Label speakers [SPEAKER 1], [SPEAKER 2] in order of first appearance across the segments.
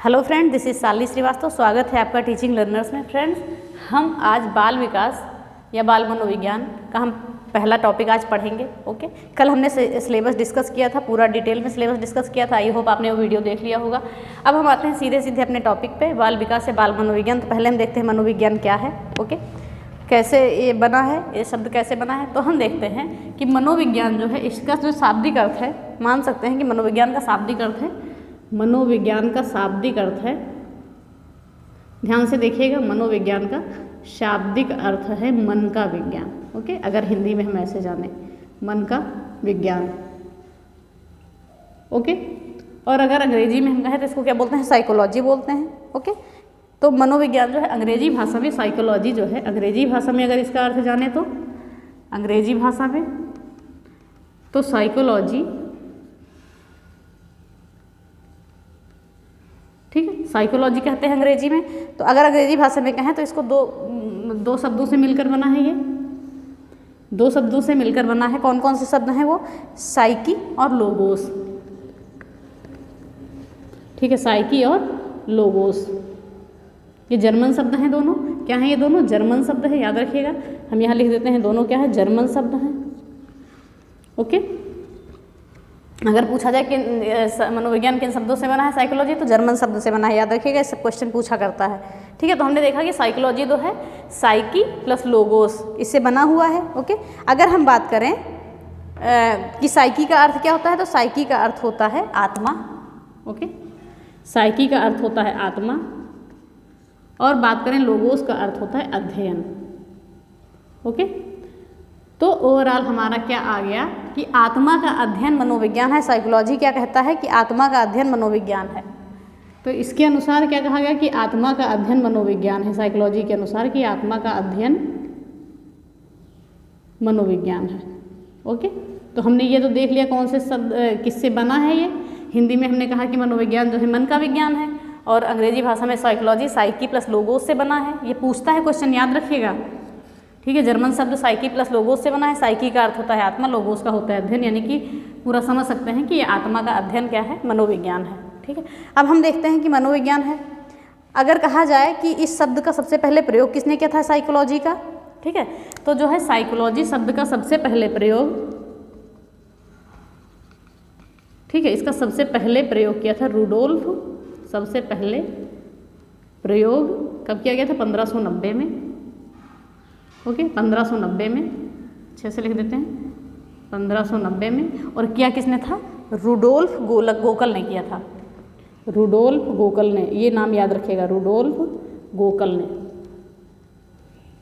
[SPEAKER 1] Hello friend, this is Shalini Srivastava. स्वागत है आपका टीचिंग लर्नर्स में। फ्रेंड्स, हम आज बाल विकास या बाल मनोविज्ञान का हम पहला टॉपिक आज पढ़ेंगे। ओके, कल हमने सिलेबस डिस्कस किया था, पूरा डिटेल में सिलेबस डिस्कस किया था। आई होप आपने वो वीडियो देख लिया होगा। अब हम आते हैं सीधे सीधे अपने टॉपिक पे, बाल विकास या बाल मनोविज्ञान। तो पहले हम देखते हैं मनोविज्ञान क्या है। ओके, कैसे ये बना है, ये शब्द कैसे बना है। तो हम देखते हैं कि मनोविज्ञान जो है, इसका जो शाब्दिक अर्थ है, मान सकते हैं कि मनोविज्ञान का शाब्दिक अर्थ है, मनोविज्ञान का शाब्दिक अर्थ है, ध्यान से देखिएगा, मनोविज्ञान का शाब्दिक अर्थ है मन का विज्ञान। ओके, अगर हिंदी में हम ऐसे जाने, मन का विज्ञान। ओके, और अगर अंग्रेजी में हम कहें तो इसको क्या बोलते हैं, साइकोलॉजी बोलते हैं। ओके, तो मनोविज्ञान जो है अंग्रेजी भाषा में, साइकोलॉजी जो है अंग्रेजी भाषा में, अगर इसका अर्थ जाने तो अंग्रेजी भाषा में तो साइकोलॉजी, ठीक है, साइकोलॉजी कहते हैं अंग्रेजी में। तो अगर अंग्रेजी भाषा में कहें तो इसको दो शब्दों से मिलकर बना है। ये दो शब्दों से मिलकर बना है। कौन कौन से शब्द हैं वो, साइकी और लोगोस। ठीक है, साइकी और लोगोस, ये जर्मन शब्द हैं दोनों। क्या हैं ये दोनों? जर्मन शब्द है, याद रखिएगा। हम यहाँ लिख देते हैं दोनों क्या है, जर्मन शब्द हैं। ओके, अगर पूछा जाए कि मनोविज्ञान किन शब्दों से बना है, साइकोलॉजी, तो जर्मन शब्द से बना है, याद रखिएगा। इससे क्वेश्चन पूछा करता है। ठीक है, तो हमने देखा कि साइकोलॉजी जो है साइकी प्लस लोगोस, इससे बना हुआ है। ओके, अगर हम बात करें कि साइकी का अर्थ क्या होता है, तो साइकी का अर्थ होता है आत्मा। ओके, साइकी का अर्थ होता है आत्मा, और बात करें लोगोस का अर्थ होता है अध्ययन। ओके, तो ओवरऑल हमारा क्या आ गया कि आत्मा का अध्ययन मनोविज्ञान है। साइकोलॉजी क्या कहता है कि आत्मा का अध्ययन मनोविज्ञान है। तो इसके अनुसार क्या कहा गया कि आत्मा का अध्ययन मनोविज्ञान है, साइकोलॉजी के अनुसार कि आत्मा का अध्ययन मनोविज्ञान है। ओके, तो हमने ये तो देख लिया कौन से शब्द किससे बना है। ये हिंदी में हमने कहा कि मनोविज्ञान जो है मन का विज्ञान है, और अंग्रेजी भाषा में साइकोलॉजी साइकी प्लस लोगोस से बना है। ये पूछता है क्वेश्चन, याद रखिएगा। ठीक है, जर्मन शब्द साइकी प्लस लोगोस से बना है। साइकी का अर्थ होता है आत्मा, लोगोस का होता है अध्ययन, यानी कि पूरा समझ सकते हैं कि ये आत्मा का अध्ययन क्या है, मनोविज्ञान है। ठीक है, अब हम देखते हैं कि मनोविज्ञान है। अगर कहा जाए कि इस शब्द का सबसे पहले प्रयोग किसने किया था, साइकोलॉजी का। ठीक है, तो जो है साइकोलॉजी शब्द का सबसे पहले प्रयोग, ठीक है, इसका सबसे पहले प्रयोग किया था रुडोल्फ। सबसे पहले प्रयोग कब किया गया था, 1590 में। ओके, 1590 में, अच्छे से लिख देते हैं, 1590 में। और किया किसने था, रुडोल्फ गोकल ने किया था। रुडोल्फ गोकल ने, ये नाम याद रखिएगा, रुडोल्फ गोकल ने।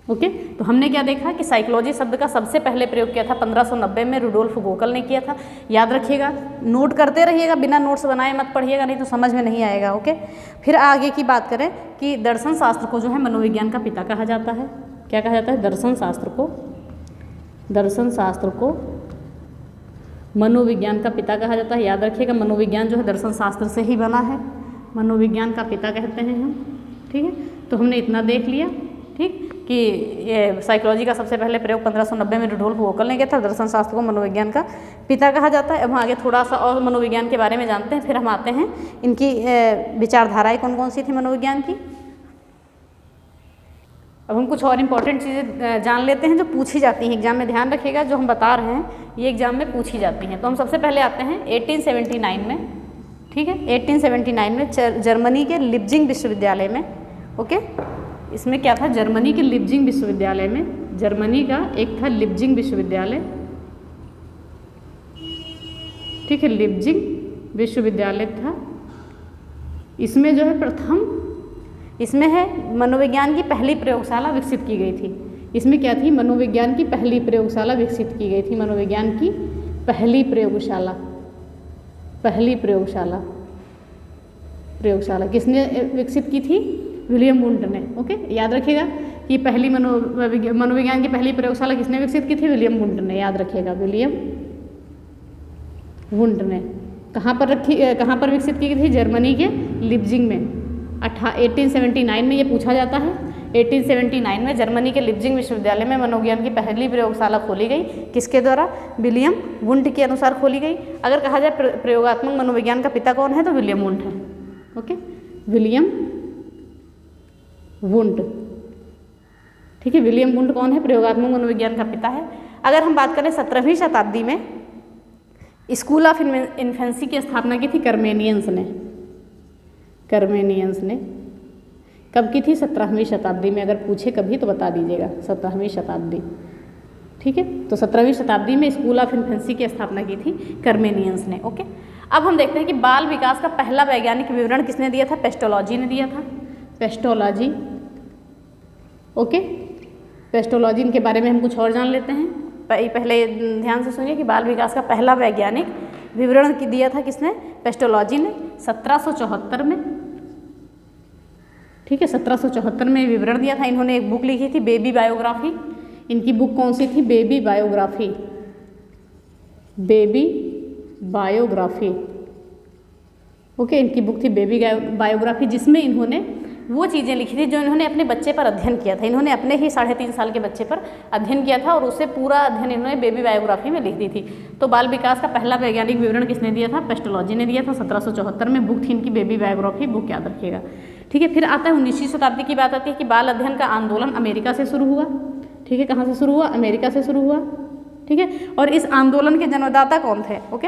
[SPEAKER 1] ओके, तो हमने क्या देखा कि साइकोलॉजी शब्द का सबसे पहले प्रयोग किया था 1590 में, रुडोल्फ गोकल ने किया था। याद रखिएगा, नोट करते रहिएगा, बिना नोट्स बनाए मत पढ़िएगा, नहीं तो समझ में नहीं आएगा। ओके, फिर आगे की बात करें कि दर्शन शास्त्र को जो है मनोविज्ञान का पिता कहा जाता है। क्या कहा जाता है, दर्शन शास्त्र को मनोविज्ञान का पिता कहा जाता है। याद रखिएगा, मनोविज्ञान जो है दर्शन शास्त्र से ही बना है, मनोविज्ञान का पिता कहते हैं हम। ठीक है, तो हमने इतना देख लिया, ठीक, कि ये साइकोलॉजी का सबसे पहले प्रयोग 1590 में रुडोल्फ गोकल ने किया था। दर्शन शास्त्र को मनोविज्ञान का पिता कहा जाता है। अब हम आगे थोड़ा सा और मनोविज्ञान के बारे में जानते हैं, फिर हम आते हैं इनकी विचारधाराएँ कौन कौन सी थी मनोविज्ञान की। अब हम कुछ और इम्पॉर्टेंट चीज़ें जान लेते हैं जो पूछी जाती हैं एग्जाम में। ध्यान रखिएगा, जो हम बता रहे हैं ये एग्जाम में पूछी जाती हैं। तो हम सबसे पहले आते हैं 1879 में। ठीक है, 1879 में जर्मनी के लिप्जिंग विश्वविद्यालय में। ओके, इसमें क्या था, जर्मनी के लिप्जिंग विश्वविद्यालय में, जर्मनी का एक था लिप्जिंग विश्वविद्यालय। ठीक है, लिप्जिंग विश्वविद्यालय था। इसमें जो है प्रथम, इसमें है मनोविज्ञान की पहली प्रयोगशाला विकसित की गई थी। इसमें क्या थी, मनोविज्ञान की पहली प्रयोगशाला विकसित की गई थी। मनोविज्ञान की पहली प्रयोगशाला किसने विकसित की थी, विलियम वुंट ने। ओके, याद रखिएगा कि पहली मनोविज्ञान की पहली प्रयोगशाला किसने विकसित की थी, विलियम वुंट ने। याद रखिएगा, विलियम वुंट ने। कहाँ पर विकसित की गई थी, जर्मनी के लिप्जिंग में। 1879 में ये पूछा जाता है। 1879 में जर्मनी के लिप्जिंग विश्वविद्यालय में मनोविज्ञान की पहली प्रयोगशाला खोली गई। किसके द्वारा? विलियम वुंट के अनुसार खोली गई। अगर कहा जाए प्रयोगात्मक मनोविज्ञान का पिता कौन है तो विलियम वुंट है। Okay, William wound. ठीक है, विलियम वुंड कौन है? प्रयोगात्मक मनोविज्ञान का पिता है। अगर हम बात करें 17वीं शताब्दी में स्कूल ऑफ इन्फेंसी की स्थापना की थी कर्मेनियंस ने। कर्मेनियंस ने कब की थी? 17वीं शताब्दी में। अगर पूछे कभी तो बता दीजिएगा 17वीं शताब्दी। ठीक है, तो 17वीं शताब्दी में स्कूल ऑफ इन्फेंसी की स्थापना की थी कर्मेनियंस ने। ओके, अब हम देखते हैं कि बाल विकास का पहला वैज्ञानिक विवरण किसने दिया था? पेस्टोलॉजी ने दिया था। पेस्टोलॉजी। ओके, पेस्टोलॉजी के बारे में हम कुछ और जान लेते हैं। पहले ध्यान से सुनिए कि बाल विकास का पहला वैज्ञानिक विवरण दिया था किसने? पेस्टोलॉजी ने 1774 में। ठीक है, 1774 में विवरण दिया था। इन्होंने एक बुक लिखी थी बेबी बायोग्राफी। इनकी बुक कौन सी थी? Baby biography. Baby biography. Okay, इनकी बुक थी बेबी बायोग्राफी, जिसमें इन्होंने वो चीज़ें लिखी थी जो इन्होंने अपने बच्चे पर अध्ययन किया था। इन्होंने अपने ही 3.5 साल के बच्चे पर अध्ययन किया था और उसे पूरा अध्ययन इन्होंने बेबी बायोग्राफी में लिख दी थी। तो बाल विकास का पहला वैज्ञानिक विवरण किसने दिया था? पेस्टोलॉजी ने दिया था। 1774 में बुक थी इनकी बेबी बायोग्राफी, बुक याद रखिएगा। ठीक है, फिर आता है 19वीं शताब्दी की बात आती है कि बाल अध्ययन का आंदोलन अमेरिका से शुरू हुआ। ठीक है, कहाँ से शुरू हुआ? अमेरिका से शुरू हुआ। ठीक है, और इस आंदोलन के जन्मदाता कौन थे? ओके,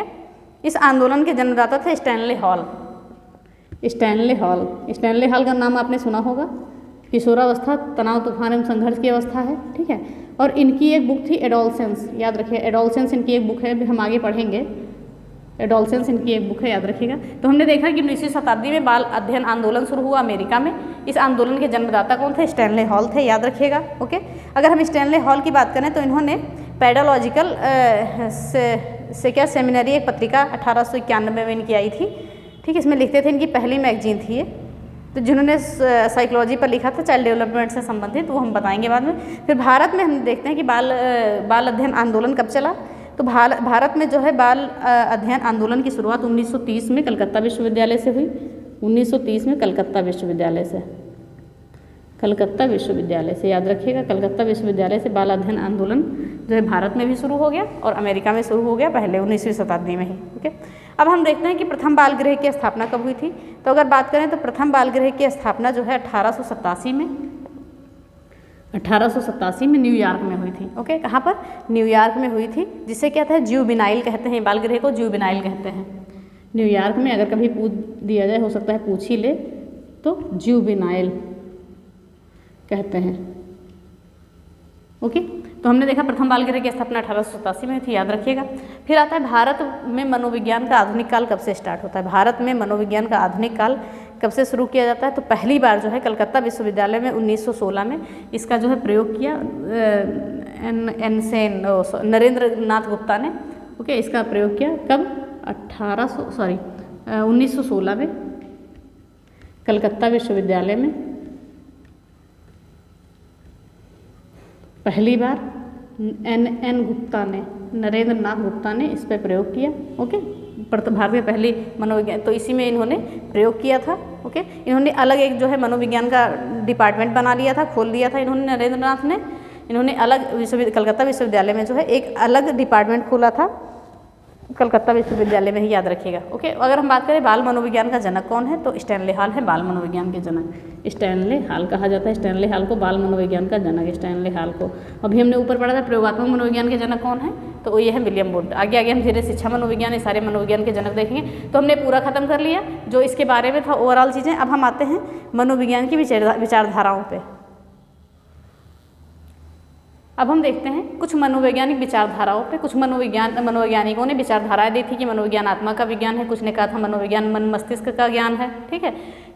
[SPEAKER 1] इस आंदोलन के जन्मदाता थे Stanley hall. Stanley hall. Stanley hall का नाम आपने सुना होगा। किशोरावस्था, तनाव, तूफान एवं संघर्ष की अवस्था है। ठीक है, और इनकी एक बुक थी एडोलसेंस, याद रखिए। एडोलसेंस इनकी एक बुक है, अभी हम आगे पढ़ेंगे। एडोलसेंस इनकी एक बुक है, याद रखिएगा। तो हमने देखा कि 19वीं शताब्दी में बाल अध्ययन आंदोलन शुरू हुआ अमेरिका में। इस आंदोलन के जन्मदाता कौन थे? स्टैनले हॉल थे, याद रखिएगा। ओके, अगर हम स्टैनले हॉल की बात करें तो इन्होंने पेडोलॉजिकल से क्या सेमिनरी एक पत्रिका 1891 में इनकी आई थी। ठीक है, इसमें लिखते थे, इनकी पहली मैगजीन थी ये। तो जिन्होंने साइकोलॉजी पर लिखा था, चाइल्ड डेवलपमेंट से संबंधित, वो हम बताएंगे बाद में। फिर भारत में हम देखते हैं कि बाल अध्ययन आंदोलन कब चला। तो भारत में जो है बाल अध्ययन आंदोलन की शुरुआत 1930 में कलकत्ता विश्वविद्यालय से हुई। 1930 में कलकत्ता विश्वविद्यालय से, कलकत्ता विश्वविद्यालय से, याद रखिएगा। कलकत्ता विश्वविद्यालय से बाल अध्ययन आंदोलन जो है भारत में भी शुरू हो गया और अमेरिका में शुरू हो गया पहले 19वीं शताब्दी में ही। ओके, अब हम देखते हैं कि प्रथम बाल गृह की स्थापना कब हुई थी। तो अगर बात करें तो प्रथम बाल गृह की स्थापना जो है 1887 में, 1887 में न्यूयॉर्क में हुई थी। ओके, कहाँ पर? न्यूयॉर्क में हुई थी, जिसे क्या है? जुवेनाइल कहते हैं। बाल गृह को जुवेनाइल कहते हैं। न्यूयॉर्क में अगर कभी पूछ दिया जाए, हो सकता है पूछ ही ले, तो जुवेनाइल कहते हैं। ओके, तो हमने देखा प्रथम बाल गृह की स्थापना 1887 में थी, याद रखिएगा। फिर आता है भारत में मनोविज्ञान का आधुनिक काल कब से स्टार्ट होता है? भारत में मनोविज्ञान का आधुनिक काल कब से शुरू किया जाता है? तो पहली बार जो है कलकत्ता विश्वविद्यालय में 1916 में इसका जो है प्रयोग किया नरेंद्र नाथ गुप्ता ने। ओके, इसका प्रयोग किया कब? 1916 में कलकत्ता विश्वविद्यालय में पहली बार एन गुप्ता ने, नरेंद्र नाथ गुप्ता ने इस पर प्रयोग किया। ओके, भारत में पहली मनोविज्ञान, तो इसी में इन्होंने प्रयोग किया था। ओके, इन्होंने अलग एक जो है मनोविज्ञान का डिपार्टमेंट बना लिया था, खोल दिया था इन्होंने, नरेंद्र नाथ ने। इन्होंने अलग कलकत्ता विश्वविद्यालय में जो है एक अलग डिपार्टमेंट खोला था, कलकत्ता विश्वविद्यालय में ही, याद रखिएगा। ओके, अगर हम बात करें बाल मनोविज्ञान का जनक कौन है, तो स्टैनले हॉल है बाल मनोविज्ञान के जनक। स्टैनले हॉल कहा जाता है, स्टैनले हॉल को बाल मनोविज्ञान का जनक, स्टैनले हॉल को। अभी हमने ऊपर पढ़ा था प्रयोगात्मक मनोविज्ञान के जनक कौन है, तो वो ये है विलियम वुड। आगे आगे हम धीरे शिक्षा मनोविज्ञान, ये सारे मनोविज्ञान के जनक देखेंगे। तो हमने पूरा खत्म कर लिया जो इसके बारे में था ओवरऑल चीज़ें। अब हम आते हैं मनोविज्ञान की विचारधाराओं पर। अब हम देखते हैं कुछ मनोवैज्ञानिक विचारधाराओं पे। कुछ मनोवैज्ञानिकों ने विचारधाराएं दी थी कि मनोविज्ञान आत्मा का विज्ञान है। कुछ ने कहा था मनोविज्ञान मन मस्तिष्क का ज्ञान है। ठीक है,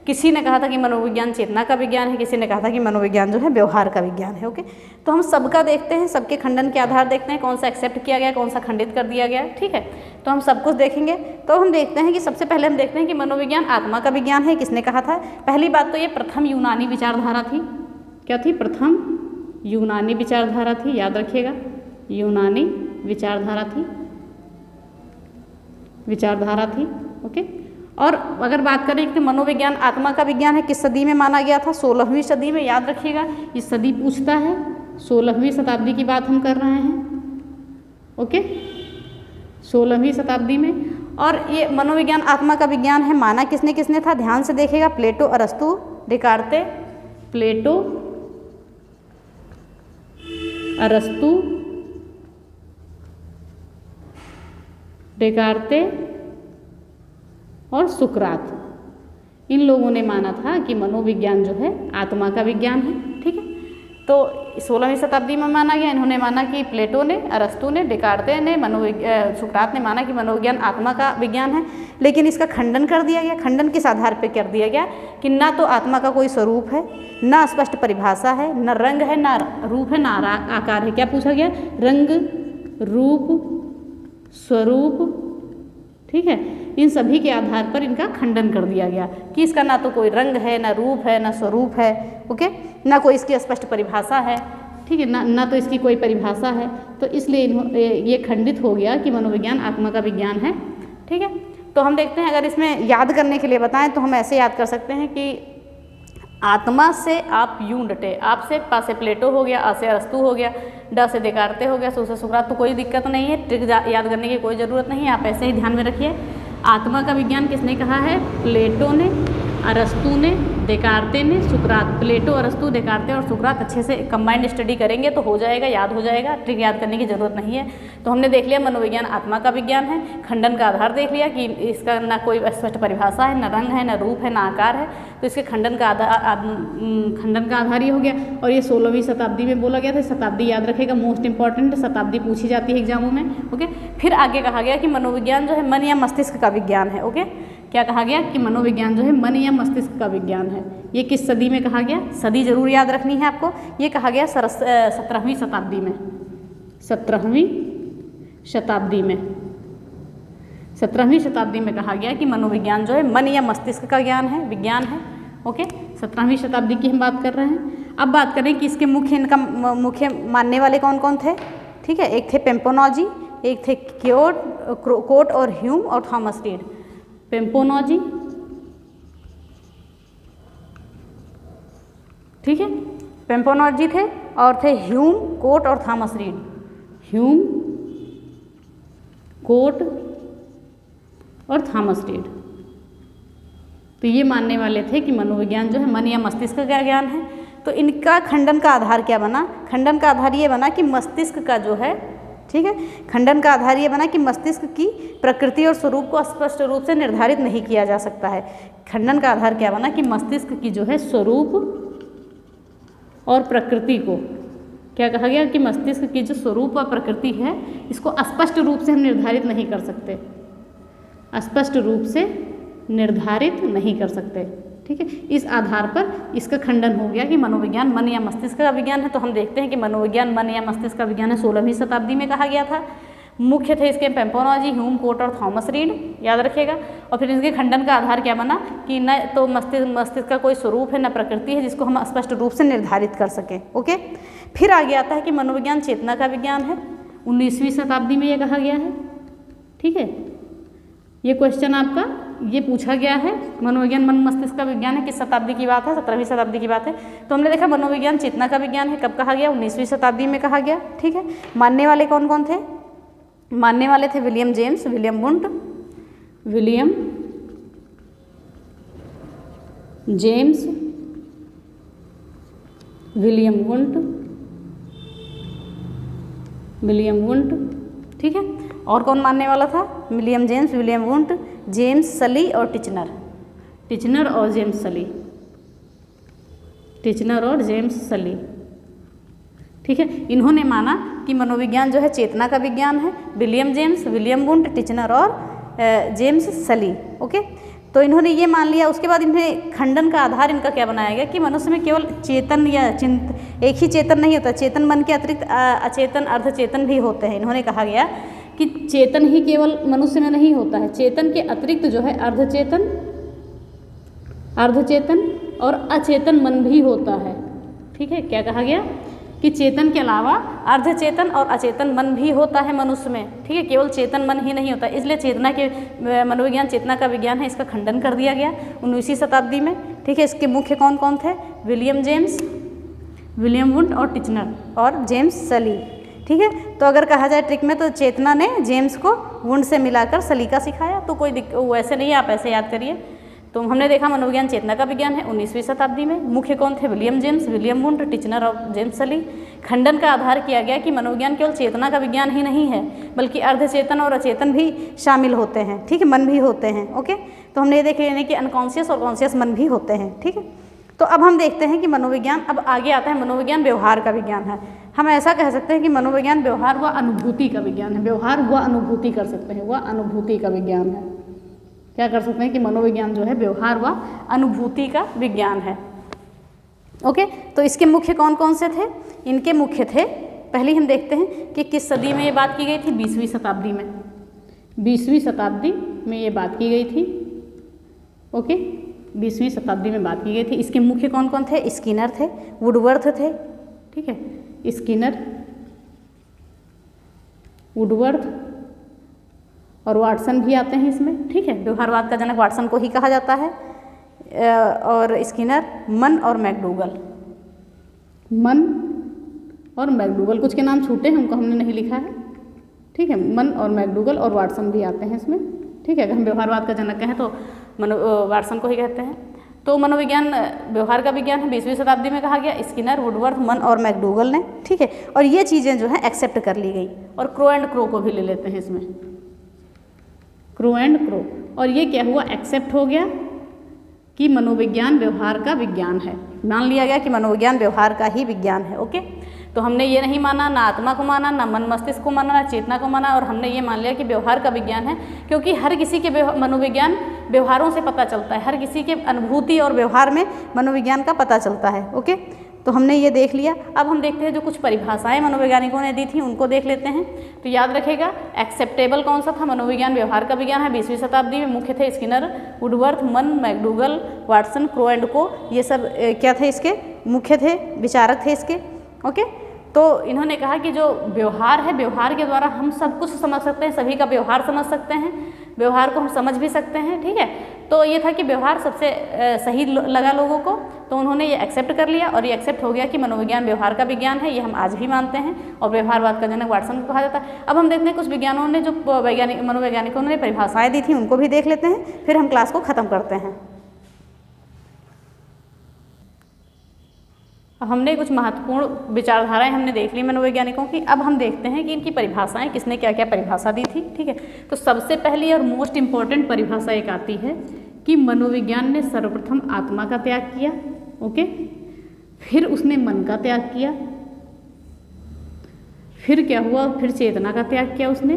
[SPEAKER 1] किसी ने कहा था कि मनोविज्ञान चेतना का विज्ञान है, किसी ने कहा था कि मनोविज्ञान जो है व्यवहार का विज्ञान है। ओके, तो हम सबका देखते हैं, सबके खंडन के आधार देखते हैं, कौन सा एक्सेप्ट किया गया, कौन सा खंडित कर दिया गया। ठीक है, तो हम सब कुछ देखेंगे। तो हम देखते हैं कि सबसे पहले हम देखते हैं कि मनोविज्ञान आत्मा का विज्ञान है, किसने कहा था। पहली बात तो ये प्रथम यूनानी विचारधारा थी। क्या थी? प्रथम यूनानी विचारधारा थी, याद रखिएगा। यूनानी विचारधारा थी। ओके, और अगर बात करें कि मनोविज्ञान आत्मा का विज्ञान है, किस सदी में माना गया था? 16वीं सदी में, याद रखिएगा। ये सदी पूछता है, 16वीं शताब्दी की बात हम कर रहे हैं। ओके, 16वीं शताब्दी में। और ये मनोविज्ञान आत्मा का विज्ञान है, माना किसने किसने था, ध्यान से देखिएगा, प्लेटो, अरस्तु, डेकार्ते, प्लेटो, अरस्तु, डेकार्ते और सुकरात। इन लोगों ने माना था कि मनोविज्ञान जो है आत्मा का विज्ञान है। ठीक है, तो 16वीं शताब्दी में माना गया। इन्होंने माना कि प्लेटो ने, अरस्तु ने, डेकार्ते ने, सुकरात ने माना कि मनोविज्ञान आत्मा का विज्ञान है, लेकिन इसका खंडन कर दिया गया। खंडन किस आधार पर कर दिया गया कि ना तो आत्मा का कोई स्वरूप है, ना स्पष्ट परिभाषा है, न रंग है, ना रूप है, ना आकार है। क्या पूछा गया, रंग, रूप, स्वरूप, ठीक है, इन सभी के आधार पर इनका खंडन कर दिया गया कि इसका ना तो कोई रंग है, ना रूप है, ना स्वरूप है, ओके, ना कोई इसकी स्पष्ट परिभाषा है, ठीक है, ना तो इसकी कोई परिभाषा है। तो इसलिए ये खंडित हो गया कि मनोविज्ञान आत्मा का विज्ञान है। ठीक है, तो हम देखते हैं, अगर इसमें याद करने के लिए बताएं तो हम ऐसे याद कर सकते हैं कि आत्मा से आप यूं डटे, आप से पा से प्लेटो हो गया, आ से अरस्तु हो गया, ड से डेकार्ते हो गया, सु से सुकरात, तो कोई दिक्कत नहीं है, ट्रिक याद करने की कोई ज़रूरत नहीं है, आप ऐसे ही ध्यान में रखिए। आत्मा का विज्ञान किसने कहा है, प्लेटो ने, अरस्तु ने, डेकार्ते ने, सुकरात। प्लेटो, अरस्तु, डेकार्ते और सुकरात अच्छे से कंबाइंड स्टडी करेंगे तो हो जाएगा, याद हो जाएगा, ट्रिक याद करने की ज़रूरत नहीं है। तो हमने देख लिया मनोविज्ञान आत्मा का विज्ञान है, खंडन का आधार देख लिया कि इसका ना कोई स्पष्ट परिभाषा है, ना रंग है, ना रूप है, ना आकार है, तो इसके खंडन का आधार ये हो गया। और ये 16वीं शताब्दी में बोला गया था, शताब्दी याद रखेगा, मोस्ट इंपॉर्टेंट शताब्दी पूछी जाती है एग्जामों में। ओके, फिर आगे कहा गया कि मनोविज्ञान जो है मन या मस्तिष्क का विज्ञान है। ओके, क्या कहा गया कि मनोविज्ञान जो है मन या मस्तिष्क का विज्ञान है। ये किस सदी में कहा गया, सदी जरूर याद रखनी है आपको। ये कहा गया 17वीं शताब्दी में, 17वीं शताब्दी में, 17वीं शताब्दी में कहा गया कि मनोविज्ञान जो है मन या मस्तिष्क का ज्ञान है, विज्ञान है। ओके, 17वीं शताब्दी की हम बात कर रहे हैं। अब बात करें कि इसके मुख्य मानने वाले कौन कौन थे। ठीक है, एक थे पेम्पोनॉजी, एक थे कोट और ह्यूम और थॉमस रीड। पेम्पोनॉजी, ठीक है, पेम्पोनॉजी थे और थे ह्यूम, कोट और थॉमस रीड। ह्यूम, कोट और थॉमस रीड। तो ये मानने वाले थे कि मनोविज्ञान जो है मन या मस्तिष्क का ज्ञान है। तो इनका खंडन का आधार क्या बना, खंडन का आधार ये बना कि मस्तिष्क का जो है, ठीक है, खंडन का आधार ये बना कि मस्तिष्क की प्रकृति और स्वरूप को स्पष्ट रूप से निर्धारित नहीं किया जा सकता है। खंडन का आधार क्या बना कि मस्तिष्क की जो है स्वरूप और प्रकृति को, क्या कहा गया कि मस्तिष्क की जो स्वरूप और प्रकृति है इसको स्पष्ट रूप से हम निर्धारित नहीं कर सकते, स्पष्ट रूप से निर्धारित नहीं कर सकते। ठीक है, इस आधार पर इसका खंडन हो गया कि मनोविज्ञान मन या मस्तिष्क का विज्ञान है। तो हम देखते हैं कि मनोविज्ञान मन या मस्तिष्क का विज्ञान है, 16वीं शताब्दी में कहा गया था। मुख्य थे इसके पेम्पोनॉजी, ह्यूम, कोट और थॉमस रीड, याद रखिएगा। और फिर इसके खंडन का आधार क्या बना कि न तो मस्तिष्क का कोई स्वरूप है, न प्रकृति है जिसको हम स्पष्ट रूप से निर्धारित कर सकें। ओके, फिर आगे आता है कि मनोविज्ञान चेतना का विज्ञान है, 19वीं शताब्दी में यह कहा गया है। ठीक है, ये क्वेश्चन आपका ये पूछा गया है, मनोविज्ञान मन मस्तिष्क का विज्ञान है, किस शताब्दी की बात है, 17वीं शताब्दी की बात है। तो हमने देखा मनोविज्ञान चेतना का विज्ञान है, कब कहा गया, 19वीं शताब्दी में कहा गया। ठीक है, मानने वाले कौन कौन थे, मानने वाले थे William James, William Wundt, William James, William Wundt, William Wundt. ठीक है, और कौन मानने वाला था, William James, William Wundt, James सली और टिचनर, टिचनर और जेम्स सली, टिचनर और जेम्स सली। ठीक है, इन्होंने माना कि मनोविज्ञान जो है चेतना का विज्ञान है, William James, William Wundt, Titchener और जेम्स सली। ओके, तो इन्होंने ये मान लिया। उसके बाद इन्हें खंडन का आधार इनका क्या बनाया गया कि मनुष्य में केवल चेतन या एक ही चेतन नहीं होता, चेतन मन के अतिरिक्त अचेतन अर्धचेतन भी होते हैं। इन्होंने कहा गया कि चेतन ही केवल मनुष्य में नहीं होता है, चेतन के अतिरिक्त जो है अर्धचेतन और अचेतन मन भी होता है। ठीक है, क्या कहा गया कि चेतन के अलावा अर्धचेतन और अचेतन मन भी होता है मनुष्य में। ठीक है, केवल चेतन मन ही नहीं होता, इसलिए चेतना के मनोविज्ञान चेतना का विज्ञान है, इसका खंडन कर दिया गया 19वीं शताब्दी में। ठीक है, इसके मुख्य कौन कौन थे, विलियम जेम्स, विलियम वुंट और टिचनर और जेम्स सली। ठीक है, तो अगर कहा जाए ट्रिक में, तो चेतना ने जेम्स को वुंड से मिलाकर सलीका सिखाया, तो कोई वैसे नहीं है, आप ऐसे याद करिए। तो हमने देखा मनोविज्ञान चेतना का विज्ञान है 19वीं शताब्दी में। मुख्य कौन थे? William James, William Wundt, Titchener of James Sully. खंडन का आधार किया गया कि मनोविज्ञान केवल चेतना का विज्ञान ही नहीं है, बल्कि अर्धचेतन और अचेतन भी शामिल होते हैं, ठीक है, मन भी होते हैं। ओके, तो हमने ये देख लिया कि अनकॉन्शियस और कॉन्शियस मन भी होते हैं, ठीक है। तो अब हम देखते हैं कि मनोविज्ञान, अब आगे आता है मनोविज्ञान व्यवहार का विज्ञान है। हम ऐसा कह सकते हैं कि मनोविज्ञान व्यवहार व अनुभूति का विज्ञान है। व्यवहार व अनुभूति कर सकते हैं, वह अनुभूति का विज्ञान है। क्या कर सकते हैं कि मनोविज्ञान जो है व्यवहार व अनुभूति का विज्ञान है। ओके, तो इसके मुख्य कौन कौन से थे? इनके मुख्य थे, पहले हम देखते हैं कि किस सदी में ये बात की गई थी। 20वीं शताब्दी में, 20वीं शताब्दी में ये बात की गई थी। ओके, 20वीं शताब्दी में बात की गई थी। इसके मुख्य कौन कौन थे? स्किनर थे, वुडवर्थ थे, ठीक है, स्किनर, वुडवर्थ और वाटसन भी आते हैं इसमें, ठीक है। व्यवहारवाद का जनक वाटसन को ही कहा जाता है। और स्किनर, मन और मैकडूगल, मन और मैकडूगल, कुछ के नाम छूटे हैं, उनको हमने नहीं लिखा है, ठीक है। मन और मैकडूगल और वाटसन भी आते हैं इसमें, ठीक है। अगर हम व्यवहारवाद का जनक कहें तो वाटसन को ही कहते हैं। तो मनोविज्ञान व्यवहार का विज्ञान है, 20वीं शताब्दी में कहा गया, स्किनर, वुडवर्थ, मन और मैकडूगल ने, ठीक है। और ये चीज़ें जो है एक्सेप्ट कर ली गई। और क्रो एंड क्रो को भी ले लेते हैं इसमें, क्रो एंड क्रो, और ये क्या हुआ? एक्सेप्ट हो गया कि मनोविज्ञान व्यवहार का विज्ञान है। मान लिया गया कि मनोविज्ञान व्यवहार का ही विज्ञान है। ओके, तो हमने ये नहीं माना, ना आत्मा को माना, ना मन मस्तिष्क को माना, ना चेतना को माना, और हमने ये मान लिया कि व्यवहार का विज्ञान है, क्योंकि हर किसी के मनोविज्ञान व्यवहारों से पता चलता है। हर किसी के अनुभूति और व्यवहार में मनोविज्ञान का पता चलता है। ओके, तो हमने ये देख लिया। अब हम देखते हैं जो कुछ परिभाषाएं मनोवैज्ञानिकों ने दी थी उनको देख लेते हैं। तो याद रखेगा, एक्सेप्टेबल कौन सा था? मनोविज्ञान व्यवहार का विज्ञान है। 20वीं शताब्दी में मुख्य थे स्किनर, वुडवर्थ, मन, मैकडूगल, वाटसन, क्रो एंड को, ये सब क्या थे? इसके मुख्य थे, विचारक थे इसके। ओके, तो इन्होंने कहा कि जो व्यवहार है, व्यवहार के द्वारा हम सब कुछ समझ सकते हैं, सभी का व्यवहार समझ सकते हैं, व्यवहार को हम समझ भी सकते हैं, ठीक है। तो ये था कि व्यवहार सबसे सही लगा लोगों को, तो उन्होंने ये एक्सेप्ट कर लिया, और ये एक्सेप्ट हो गया कि मनोविज्ञान व्यवहार का विज्ञान है। ये हम आज भी मानते हैं, और व्यवहारवाद का जनक वाटसन को कहा जाता है। अब हम देखते हैं कुछ विज्ञानों ने, जो मनोवैज्ञानिकों ने परिभाषाएँ दी थी उनको भी देख लेते हैं, फिर हम क्लास को ख़त्म करते हैं। अब हमने कुछ महत्वपूर्ण विचारधाराएं हमने देख ली मनोवैज्ञानिकों की। अब हम देखते हैं कि इनकी परिभाषाएं किसने क्या क्या परिभाषा दी थी, ठीक है। तो सबसे पहली और मोस्ट इम्पॉर्टेंट परिभाषा एक आती है कि मनोविज्ञान ने सर्वप्रथम आत्मा का त्याग किया, ओके, फिर उसने मन का त्याग किया, फिर क्या हुआ? फिर चेतना का त्याग किया उसने,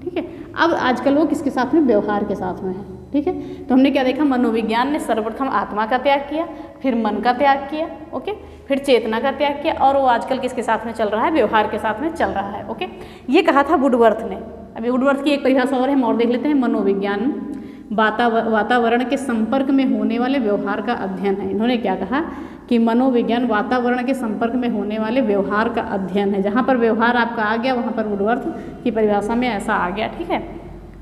[SPEAKER 1] ठीक है। अब आजकल वो किसके साथ में? व्यवहार के साथ में है, ठीक है। तो हमने क्या देखा? मनोविज्ञान ने सर्वप्रथम आत्मा का त्याग किया, फिर मन का त्याग किया, ओके, फिर चेतना का त्याग किया, और वो आजकल किसके साथ में चल रहा है? व्यवहार के साथ में चल रहा है, ओके। ये कहा था वुडवर्थ ने। अभी वुडवर्थ की एक परिभाषा और है, हम और देख लेते हैं। मनोविज्ञान वातावरण के संपर्क में होने वाले व्यवहार का अध्ययन है। इन्होंने क्या कहा कि मनोविज्ञान वातावरण के संपर्क में होने वाले व्यवहार का अध्ययन है। जहाँ पर व्यवहार आपका आ गया, वहाँ पर वुडवर्थ की परिभाषा में ऐसा आ गया, ठीक है।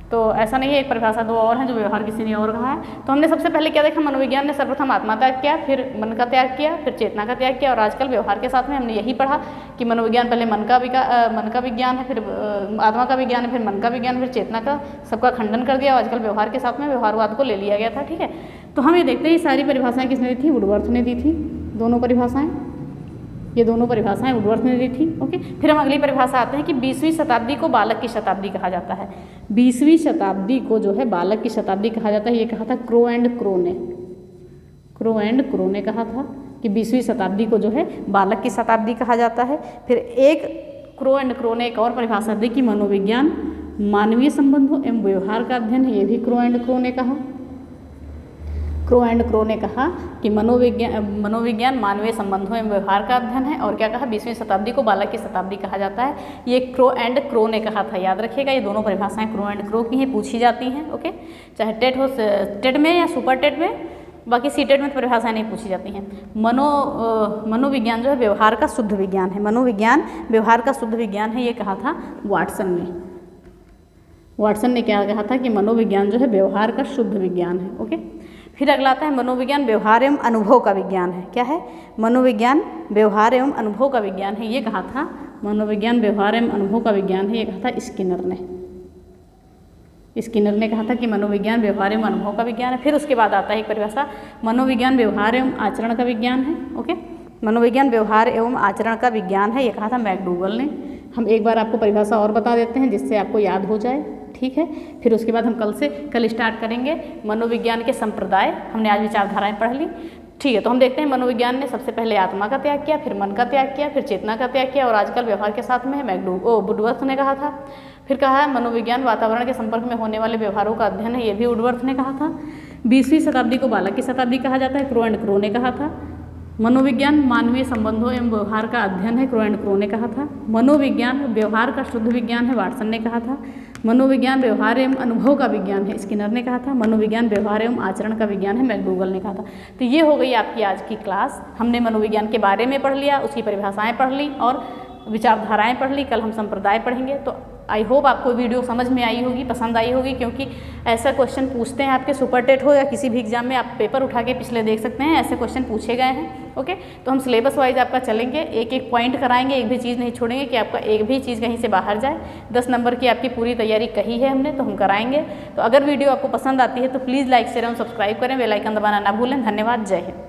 [SPEAKER 1] तो ऐसा नहीं है, एक परिभाषा दो और हैं जो व्यवहार किसी ने और कहा है। तो हमने सबसे पहले क्या देखा? मनोविज्ञान ने सर्वप्रथम आत्मा त्याग किया, फिर मन का त्याग किया, फिर चेतना का त्याग किया, और आजकल व्यवहार के साथ में हमने यही पढ़ा कि मनोविज्ञान पहले मन का विज्ञान है, फिर आत्मा का विज्ञान है, फिर मन का विज्ञान, फिर चेतना का, सबका खंडन कर दिया, और आजकल व्यवहार के साथ में व्यवहारवाद को ले लिया गया था, ठीक है। तो हम ये देखते हैं ये सारी परिभाषाएँ किसने दी थी? वुडवर्थ ने दी थी। दोनों परिभाषाएँ, ये दोनों परिभाषाएं वुडवर्थ ने दी थी, ओके। फिर हम अगली परिभाषा आते हैं कि 20वीं शताब्दी को बालक की शताब्दी कहा जाता है। 20वीं शताब्दी को जो है बालक की शताब्दी कहा जाता है। ये कहा था क्रो एंड क्रो ने कहा था कि 20वीं शताब्दी को जो है बालक की शताब्दी कहा जाता है। फिर एक क्रो एंड क्रो ने एक और परिभाषा दी कि मनोविज्ञान मानवीय संबंधों एवं व्यवहार का अध्ययन है। ये भी क्रो एंड क्रो ने कहा। क्रो एंड क्रो ने कहा कि मनोविज्ञान मानवीय संबंधों एवं व्यवहार का अध्ययन है। और क्या कहा? 20वीं शताब्दी को बालक की शताब्दी कहा जाता है। ये क्रो एंड क्रो ने कहा था, याद रखिएगा। ये दोनों परिभाषाएं क्रो एंड क्रो की हैं, पूछी जाती हैं, ओके। चाहे टेट में या सुपर टेट में, बाकी सीटेट में तो परिभाषाएं नहीं पूछी जाती हैं। मनोविज्ञान जो है व्यवहार का शुद्ध विज्ञान है। मनोविज्ञान व्यवहार का शुद्ध विज्ञान है, ये कहा था वाटसन ने। वाटसन ने क्या कहा था कि मनोविज्ञान जो है व्यवहार का शुद्ध विज्ञान है, ओके। फिर अगला आता है मनोविज्ञान व्यवहार एवं अनुभव का विज्ञान है। क्या है? मनोविज्ञान व्यवहार एवं अनुभव का विज्ञान है, ये कहा था मनोविज्ञान व्यवहार एवं अनुभव का विज्ञान है, ये कहा था स्किनर ने। स्किनर ने कहा था कि मनोविज्ञान व्यवहार एवं अनुभव का विज्ञान है। फिर उसके बाद आता है एक परिभाषा, मनोविज्ञान व्यवहार एवं आचरण का विज्ञान है। ओके, मनोविज्ञान व्यवहार एवं आचरण का विज्ञान है, ये कहा था मैकडूगल ने। हम एक बार आपको परिभाषा और बता देते हैं जिससे आपको याद हो जाए, ठीक है। फिर उसके बाद हम कल स्टार्ट करेंगे मनोविज्ञान के संप्रदाय। हमने आज विचारधाराएं पढ़ ली, ठीक है। तो हम देखते हैं मनोविज्ञान ने सबसे पहले आत्मा का त्याग किया, फिर मन का त्याग किया, फिर चेतना का त्याग किया और आजकल व्यवहार के साथ में है वुडवर्थ ने कहा था। फिर कहा है मनोविज्ञान वातावरण के संपर्क में होने वाले व्यवहारों का अध्ययन है, ये भी वुडवर्थ ने कहा था। 20वीं शताब्दी को बालक की शताब्दी कहा जाता है, क्रो एंड क्रो ने कहा था। मनोविज्ञान मानवीय संबंधों एवं व्यवहार का अध्ययन है, क्रो एंड क्रो ने कहा था। मनोविज्ञान व्यवहार का शुद्ध विज्ञान है, वाटसन ने कहा था। मनोविज्ञान व्यवहार एवं अनुभव का विज्ञान है, स्किनर ने कहा था। मनोविज्ञान व्यवहार एवं आचरण का विज्ञान है, मैकडूगल ने कहा था। तो ये हो गई आपकी आज की क्लास। हमने मनोविज्ञान के बारे में पढ़ लिया, उसकी परिभाषाएं पढ़ ली और विचारधाराएं पढ़ ली। कल हम संप्रदाय पढ़ेंगे। तो आई होप आपको वीडियो समझ में आई होगी, पसंद आई होगी, क्योंकि ऐसा क्वेश्चन पूछते हैं आपके सुपर टेट हो या किसी भी एग्जाम में, आप पेपर उठा के पिछले देख सकते हैं, ऐसे क्वेश्चन पूछे गए हैं। ओके, तो हम सिलेबस वाइज आपका चलेंगे, एक एक पॉइंट कराएंगे, एक भी चीज़ नहीं छोड़ेंगे कि आपका एक भी चीज़ कहीं से बाहर जाए। 10 नंबर की आपकी पूरी तैयारी कही है हमने, तो हम कराएंगे। तो अगर वीडियो आपको पसंद आती है तो प्लीज़ लाइक शेयर एवं सब्सक्राइब करें, बेल आइकन दबाना ना भूलें। धन्यवाद, जय हिंद।